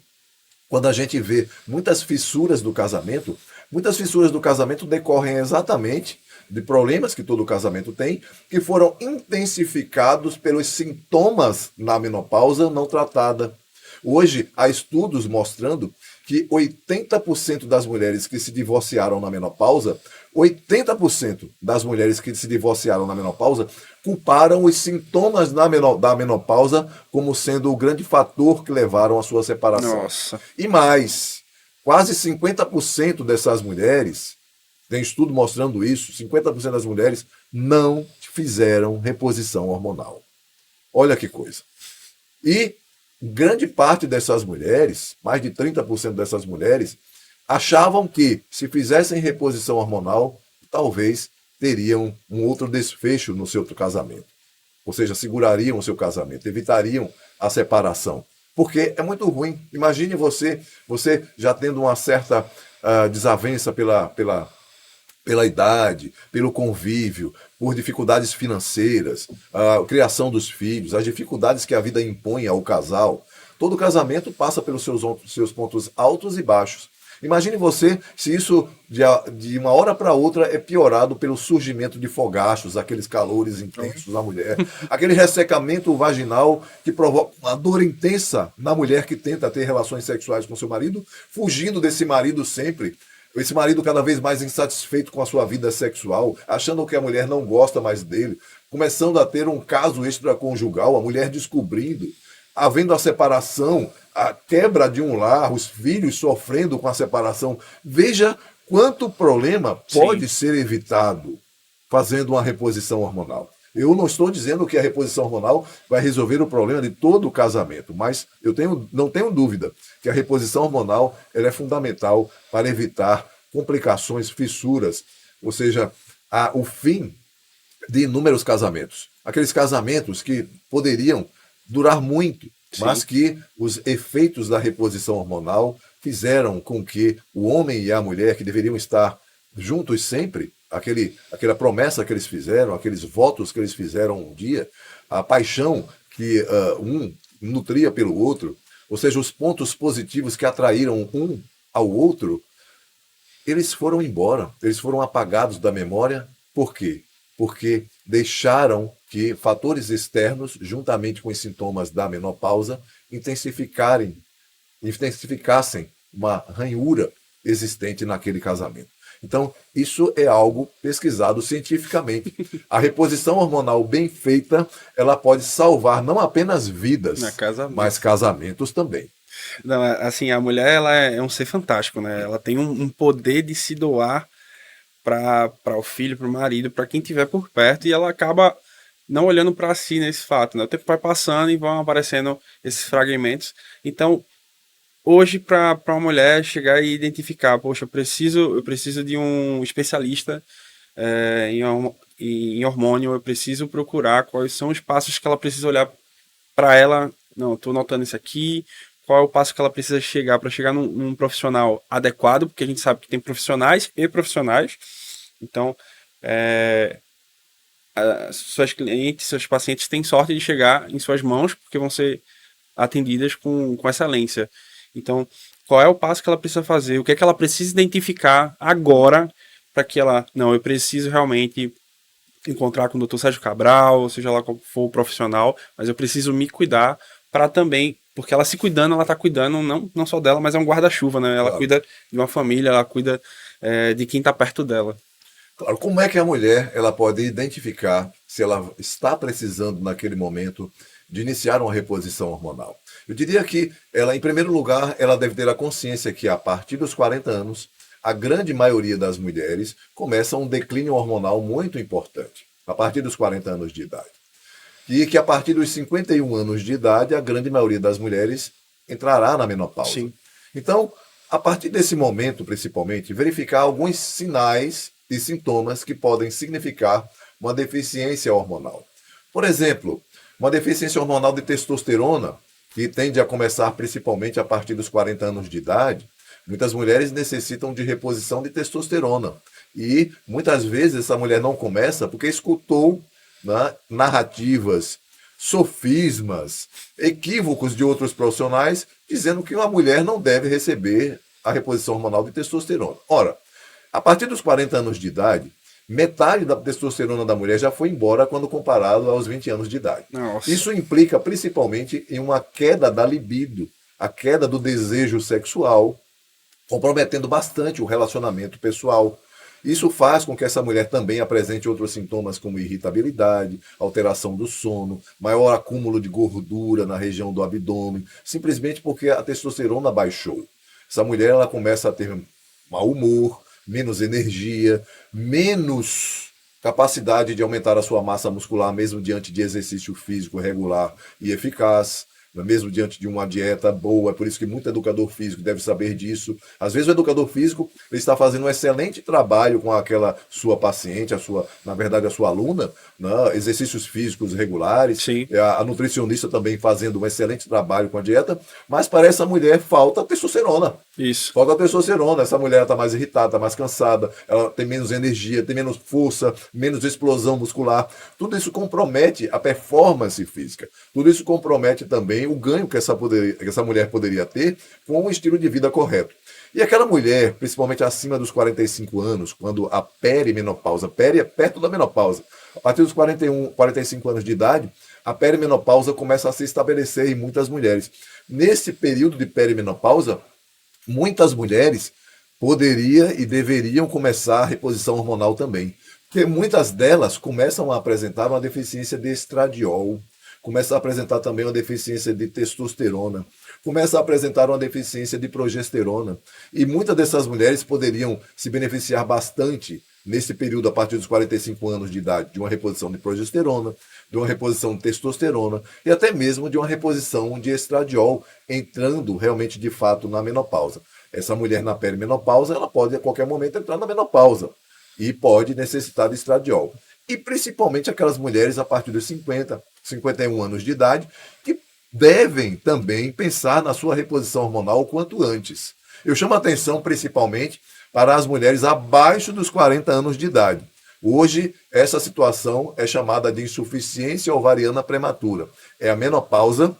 Quando a gente vê muitas fissuras do casamento, muitas fissuras do casamento decorrem exatamente de problemas que todo casamento tem, que foram intensificados pelos sintomas na menopausa não tratada. Hoje, há estudos mostrando que 80% das mulheres que se divorciaram na menopausa, 80% das mulheres que se divorciaram na menopausa culparam os sintomas da menopausa como sendo o grande fator que levaram à sua separação. Nossa. E mais, quase 50% dessas mulheres, tem estudo mostrando isso, 50% das mulheres não fizeram reposição hormonal. Olha que coisa. E grande parte dessas mulheres, mais de 30% dessas mulheres, achavam que, se fizessem reposição hormonal, talvez teriam um outro desfecho no seu casamento. Ou seja, segurariam o seu casamento, evitariam a separação. Porque é muito ruim. Imagine você já tendo uma certa desavença pela idade, pelo convívio, por dificuldades financeiras, a criação dos filhos, as dificuldades que a vida impõe ao casal. Todo casamento passa pelos seus pontos altos e baixos. Imagine você se isso de uma hora para outra é piorado pelo surgimento de fogachos, aqueles calores intensos na mulher, aquele ressecamento vaginal que provoca uma dor intensa na mulher que tenta ter relações sexuais com seu marido, fugindo desse marido sempre. Esse marido cada vez mais insatisfeito com a sua vida sexual, achando que a mulher não gosta mais dele, começando a ter um caso extraconjugal, a mulher descobrindo, havendo a separação, a quebra de um lar, os filhos sofrendo com a separação. Veja quanto problema pode ser evitado fazendo uma reposição hormonal. Eu não estou dizendo que a reposição hormonal vai resolver o problema de todo o casamento, mas eu não tenho dúvida que a reposição hormonal ela é fundamental para evitar complicações, fissuras, ou seja, o fim de inúmeros casamentos. Aqueles casamentos que poderiam durar muito, mas que os efeitos da reposição hormonal fizeram com que o homem e a mulher, que deveriam estar juntos sempre, aquela promessa que eles fizeram, aqueles votos que eles fizeram um dia, a paixão que um nutria pelo outro, ou seja, os pontos positivos que atraíram um ao outro, eles foram embora, eles foram apagados da memória. Por quê? Porque deixaram que fatores externos, juntamente com os sintomas da menopausa, intensificassem uma ranhura existente naquele casamento. Então, isso é algo pesquisado cientificamente. A reposição hormonal bem feita, ela pode salvar não apenas vidas, mas casamentos também. Não, assim, a mulher ela é um ser fantástico, né? Ela tem um poder de se doar para o filho, para o marido, para quem tiver por perto, e ela acaba não olhando para si nesse fato, né? O tempo vai passando e vão aparecendo esses fragmentos. Então, hoje, para uma mulher chegar e identificar, poxa, eu preciso de um especialista em hormônio, eu preciso procurar quais são os passos que ela precisa olhar para ela. Não, estou notando isso aqui. Qual é o passo que ela precisa chegar para chegar num profissional adequado, porque a gente sabe que tem profissionais e profissionais. Então, suas clientes, seus pacientes têm sorte de chegar em suas mãos, porque vão ser atendidas com excelência. Então, qual é o passo que ela precisa fazer? O que é que ela precisa identificar agora para que ela... Não, eu preciso realmente encontrar com o Dr. Sérgio Cabral, seja lá qual for o profissional, mas eu preciso me cuidar para também... Porque ela se cuidando, ela está cuidando não só dela, mas é um guarda-chuva, né? Ela cuida de uma família, ela cuida de quem está perto dela. Claro, como é que a mulher ela pode identificar se ela está precisando naquele momento de iniciar uma reposição hormonal? Eu diria que ela, em primeiro lugar, ela deve ter a consciência que a partir dos 40 anos, a grande maioria das mulheres começa um declínio hormonal muito importante, a partir dos 40 anos de idade. E que a partir dos 51 anos de idade, a grande maioria das mulheres entrará na menopausa. Sim. Então, a partir desse momento, principalmente, verificar alguns sinais e sintomas que podem significar uma deficiência hormonal. Por exemplo, uma deficiência hormonal de testosterona, que tende a começar principalmente a partir dos 40 anos de idade. Muitas mulheres necessitam de reposição de testosterona. E muitas vezes essa mulher não começa porque escutou, né, narrativas, sofismas, equívocos de outros profissionais dizendo que uma mulher não deve receber a reposição hormonal de testosterona. Ora, a partir dos 40 anos de idade, metade da testosterona da mulher já foi embora quando comparado aos 20 anos de idade. Nossa. Isso implica principalmente em uma queda da libido, a queda do desejo sexual, comprometendo bastante o relacionamento pessoal. Isso faz com que essa mulher também apresente outros sintomas como irritabilidade, alteração do sono, maior acúmulo de gordura na região do abdômen, simplesmente porque a testosterona baixou. Essa mulher ela começa a ter mau humor, menos energia, menos capacidade de aumentar a sua massa muscular, mesmo diante de exercício físico regular e eficaz, mesmo diante de uma dieta boa. É por isso que muito educador físico deve saber disso. Às vezes o educador físico ele está fazendo um excelente trabalho com aquela sua paciente, na verdade a sua aluna, né? Exercícios físicos regulares. Sim. A nutricionista também fazendo um excelente trabalho com a dieta, mas para essa mulher falta testosterona. Isso. Falta testosterona. Essa mulher está mais irritada, está mais cansada, ela tem menos energia, tem menos força, menos explosão muscular. Tudo isso compromete a performance física. Tudo isso compromete também o ganho que essa mulher poderia ter com um estilo de vida correto. E aquela mulher, principalmente acima dos 45 anos, quando a perimenopausa, peri é perto da menopausa, a partir dos 41, 45 anos de idade, a perimenopausa começa a se estabelecer em muitas mulheres. Nesse período de perimenopausa, muitas mulheres poderiam e deveriam começar a reposição hormonal também, porque muitas delas começam a apresentar uma deficiência de estradiol, começa a apresentar também uma deficiência de testosterona, começa a apresentar uma deficiência de progesterona. E muitas dessas mulheres poderiam se beneficiar bastante nesse período, a partir dos 45 anos de idade, de uma reposição de progesterona, de uma reposição de testosterona e até mesmo de uma reposição de estradiol, entrando realmente de fato na menopausa. Essa mulher na perimenopausa, ela pode a qualquer momento entrar na menopausa e pode necessitar de estradiol. E principalmente aquelas mulheres a partir dos 50, 51 anos de idade, que devem também pensar na sua reposição hormonal o quanto antes. Eu chamo a atenção principalmente para as mulheres abaixo dos 40 anos de idade. Hoje, essa situação é chamada de insuficiência ovariana prematura. É a menopausa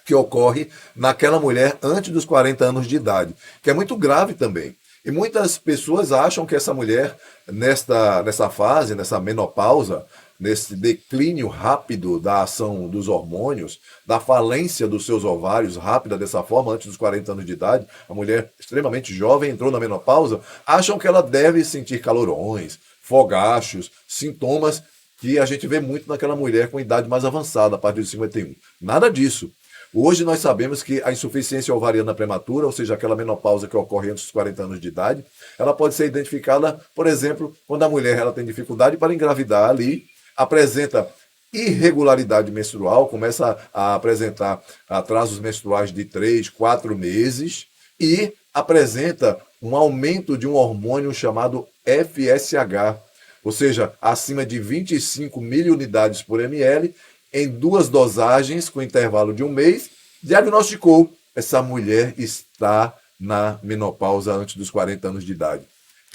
que ocorre naquela mulher antes dos 40 anos de idade, que é muito grave também. E muitas pessoas acham que essa mulher, nessa fase, nessa menopausa, nesse declínio rápido da ação dos hormônios, da falência dos seus ovários rápida dessa forma, antes dos 40 anos de idade, a mulher extremamente jovem entrou na menopausa, acham que ela deve sentir calorões, fogachos, sintomas que a gente vê muito naquela mulher com idade mais avançada, a partir de 51. Nada disso. Hoje nós sabemos que a insuficiência ovariana prematura, ou seja, aquela menopausa que ocorre antes dos 40 anos de idade, ela pode ser identificada, por exemplo, quando a mulher ela tem dificuldade para engravidar ali, apresenta irregularidade menstrual, começa a apresentar atrasos menstruais de 3, 4 meses e apresenta um aumento de um hormônio chamado FSH, ou seja, acima de 25 miliunidades por ml, em 2 dosagens, com intervalo de 1 mês, diagnosticou essa mulher está na menopausa antes dos 40 anos de idade.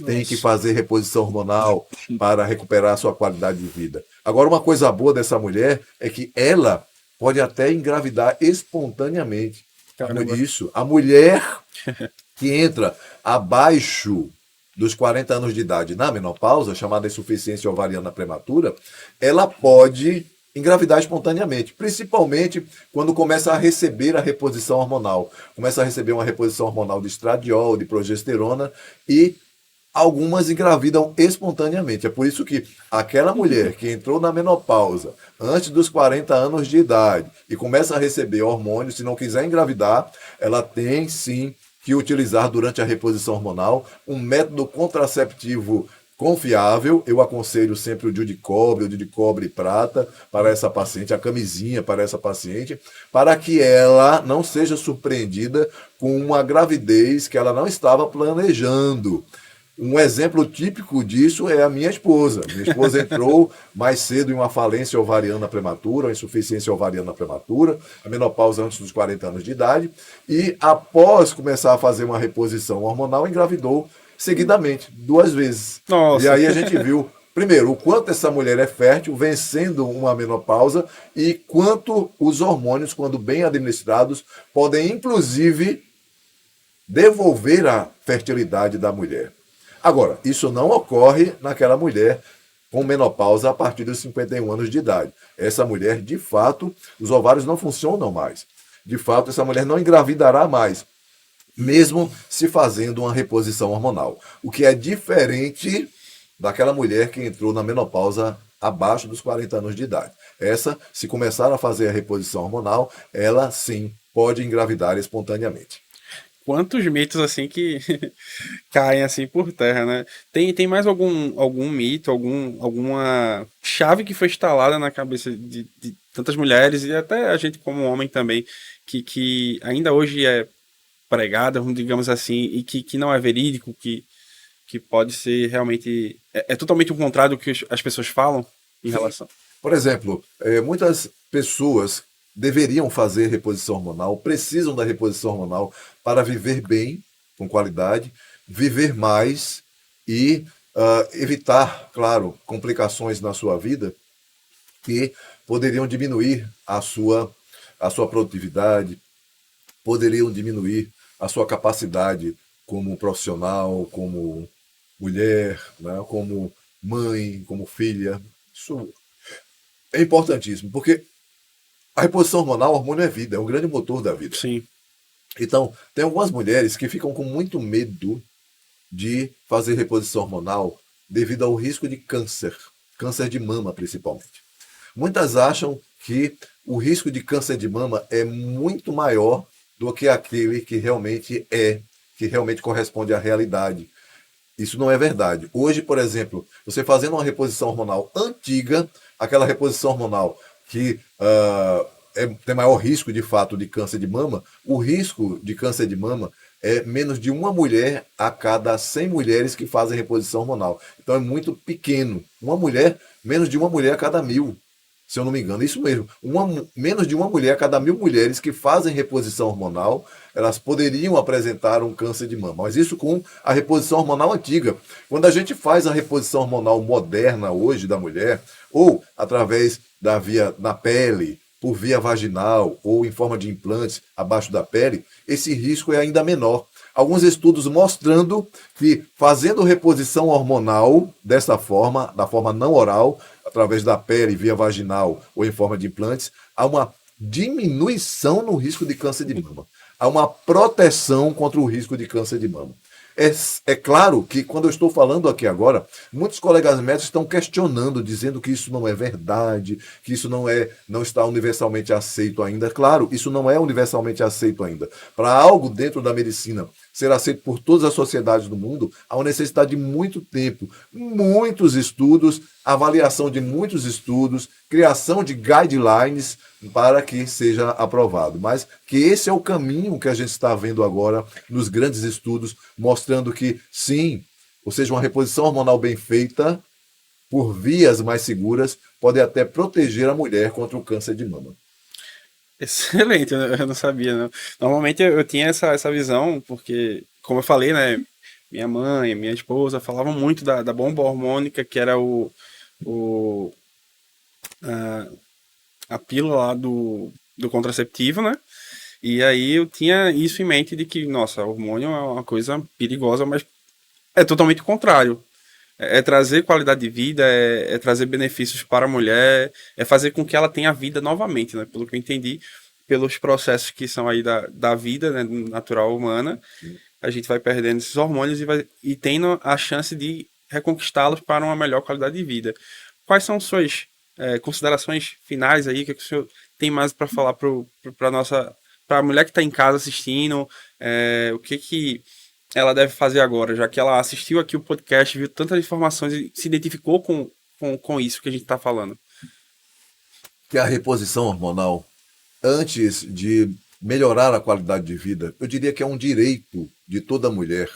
Tem que fazer reposição hormonal para recuperar a sua qualidade de vida. Agora, uma coisa boa dessa mulher é que ela pode até engravidar espontaneamente. Caramba. Por isso, a mulher que entra abaixo dos 40 anos de idade na menopausa, chamada insuficiência ovariana prematura, ela pode engravidar espontaneamente, principalmente quando começa a receber a reposição hormonal. Começa a receber uma reposição hormonal de estradiol, de progesterona e algumas engravidam espontaneamente. É por isso que aquela mulher que entrou na menopausa antes dos 40 anos de idade e começa a receber hormônios, se não quiser engravidar, ela tem sim que utilizar durante a reposição hormonal um método contraceptivo confiável. Eu aconselho sempre o de cobre prata para essa paciente, a camisinha para essa paciente, para que ela não seja surpreendida com uma gravidez que ela não estava planejando. Um exemplo típico disso é a minha esposa. Minha esposa entrou mais cedo em uma falência ovariana prematura, uma insuficiência ovariana prematura, a menopausa antes dos 40 anos de idade, e após começar a fazer uma reposição hormonal, engravidou seguidamente, 2 vezes. E Nossa. aí a gente viu, primeiro, o quanto essa mulher é fértil, vencendo uma menopausa, e quanto os hormônios, quando bem administrados, podem inclusive devolver a fertilidade da mulher. Agora, isso não ocorre naquela mulher com menopausa a partir dos 51 anos de idade. Essa mulher, de fato, os ovários não funcionam mais. De fato, essa mulher não engravidará mais, mesmo se fazendo uma reposição hormonal. O que é diferente daquela mulher que entrou na menopausa abaixo dos 40 anos de idade. Essa, se começar a fazer a reposição hormonal, ela sim pode engravidar espontaneamente. Quantos mitos assim que caem assim por terra, né? Tem mais algum mito, alguma chave que foi instalada na cabeça de tantas mulheres e até a gente como homem também, que ainda hoje é pregada, digamos assim, e que não é verídico, que pode ser realmente. É totalmente o contrário do que as pessoas falam em Sim. relação. Por exemplo, muitas pessoas deveriam fazer reposição hormonal, precisam da reposição hormonal para viver bem, com qualidade, viver mais e evitar, claro, complicações na sua vida que poderiam diminuir a sua produtividade, poderiam diminuir a sua capacidade como profissional, como mulher, né, como mãe, como filha. Isso é importantíssimo, porque a reposição hormonal, o hormônio é vida, é um grande motor da vida. Sim. Então, tem algumas mulheres que ficam com muito medo de fazer reposição hormonal devido ao risco de câncer, câncer de mama principalmente. Muitas acham que o risco de câncer de mama é muito maior do que aquele que realmente corresponde à realidade. Isso não é verdade. Hoje, por exemplo, você fazendo uma reposição hormonal antiga, aquela reposição hormonal que tem maior risco, de fato, de câncer de mama, o risco de câncer de mama é menos de uma mulher a cada 100 mulheres que fazem reposição hormonal. Então é muito pequeno. Menos de uma mulher a cada 1.000, se eu não me engano. Isso mesmo. Menos de uma mulher a cada 1.000 mulheres que fazem reposição hormonal, elas poderiam apresentar um câncer de mama. Mas isso com a reposição hormonal antiga. Quando a gente faz a reposição hormonal moderna hoje da mulher, ou através da via na pele, por via vaginal ou em forma de implantes abaixo da pele, esse risco é ainda menor. Alguns estudos mostrando que fazendo reposição hormonal dessa forma, da forma não oral, através da pele, via vaginal ou em forma de implantes, há uma diminuição no risco de câncer de mama. Há uma proteção contra o risco de câncer de mama. É claro que, quando eu estou falando aqui agora, muitos colegas médicos estão questionando, dizendo que isso não é verdade, que isso não está universalmente aceito ainda. Claro, isso não é universalmente aceito ainda. Para algo dentro da medicina ser aceito por todas as sociedades do mundo, há uma necessidade de muito tempo, muitos estudos, avaliação de muitos estudos, criação de guidelines para que seja aprovado. Mas que esse é o caminho que a gente está vendo agora nos grandes estudos, mostrando que sim, ou seja, uma reposição hormonal bem feita, por vias mais seguras, pode até proteger a mulher contra o câncer de mama. Excelente, eu não sabia, não. Normalmente eu tinha essa visão, porque, como eu falei, né? Minha mãe, minha esposa falavam muito da bomba hormônica, que era o, a pílula lá do contraceptivo, né? E aí eu tinha isso em mente de que, nossa, hormônio é uma coisa perigosa, mas é totalmente o contrário. É trazer qualidade de vida, é trazer benefícios para a mulher, é fazer com que ela tenha vida novamente, né? Pelo que eu entendi, pelos processos que são aí da vida, né, natural humana. a gente vai perdendo esses hormônios e tendo a chance de reconquistá-los para uma melhor qualidade de vida. Quais são suas considerações finais aí? O que o senhor tem mais para falar para a mulher que está em casa assistindo? O que ela deve fazer agora, já que ela assistiu aqui o podcast, viu tantas informações e se identificou com isso que a gente está falando? Que a reposição hormonal, antes de melhorar a qualidade de vida, eu diria que é um direito de toda mulher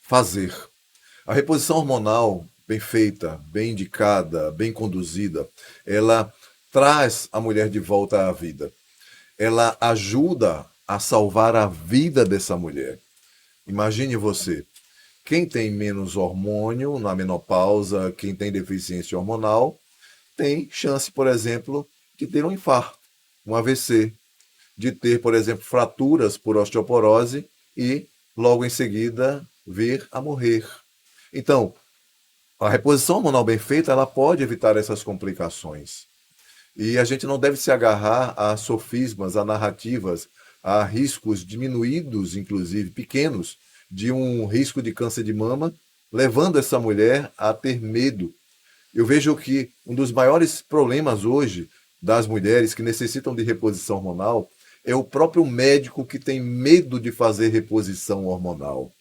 fazer. A reposição hormonal, bem feita, bem indicada, bem conduzida, ela traz a mulher de volta à vida. Ela ajuda a salvar a vida dessa mulher. Imagine você, quem tem menos hormônio na menopausa, quem tem deficiência hormonal, tem chance, por exemplo, de ter um infarto, um AVC, de ter, por exemplo, fraturas por osteoporose e, logo em seguida, vir a morrer. Então, a reposição hormonal bem feita, ela pode evitar essas complicações. E a gente não deve se agarrar a sofismas, a narrativas, a riscos diminuídos, inclusive pequenos, de um risco de câncer de mama, levando essa mulher a ter medo. Eu vejo que um dos maiores problemas hoje das mulheres que necessitam de reposição hormonal é o próprio médico que tem medo de fazer reposição hormonal.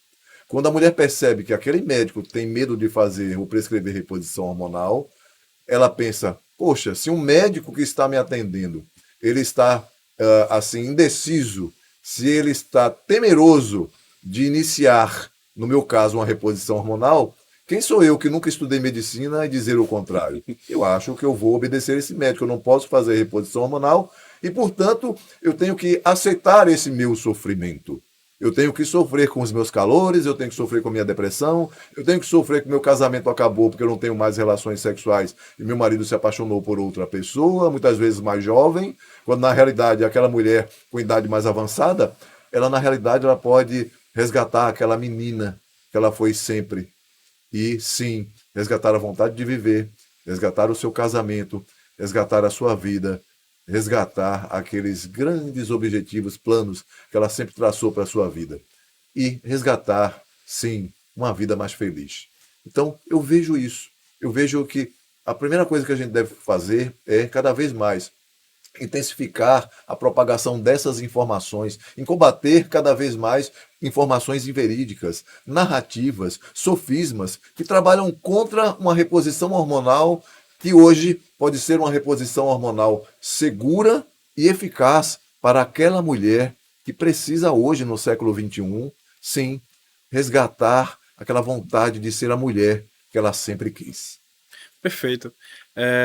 Quando a mulher percebe que aquele médico tem medo de fazer ou prescrever reposição hormonal, ela pensa, poxa, se um médico que está me atendendo, ele está assim indeciso, se ele está temeroso de iniciar, no meu caso, uma reposição hormonal, quem sou eu que nunca estudei medicina e dizer o contrário? Eu acho que eu vou obedecer esse médico, eu não posso fazer reposição hormonal e, portanto, eu tenho que aceitar esse meu sofrimento. Eu tenho que sofrer com os meus calores, eu tenho que sofrer com a minha depressão, eu tenho que sofrer que meu casamento acabou porque eu não tenho mais relações sexuais e meu marido se apaixonou por outra pessoa, muitas vezes mais jovem, quando na realidade aquela mulher com idade mais avançada, ela na realidade ela pode resgatar aquela menina que ela foi sempre. E sim, resgatar a vontade de viver, resgatar o seu casamento, resgatar a sua vida, resgatar aqueles grandes objetivos, planos que ela sempre traçou para a sua vida. E resgatar, sim, uma vida mais feliz. Então, eu vejo isso. Eu vejo que a primeira coisa que a gente deve fazer é, cada vez mais, intensificar a propagação dessas informações, em combater cada vez mais informações inverídicas, narrativas, sofismas, que trabalham contra uma reposição hormonal que hoje pode ser uma reposição hormonal segura e eficaz para aquela mulher que precisa hoje, no século XXI, sim, resgatar aquela vontade de ser a mulher que ela sempre quis. Perfeito.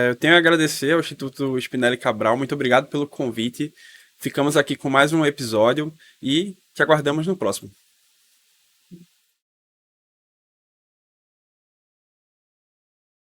Eu tenho a agradecer ao Instituto Spinelli Cabral. Muito obrigado pelo convite. Ficamos aqui com mais um episódio e te aguardamos no próximo.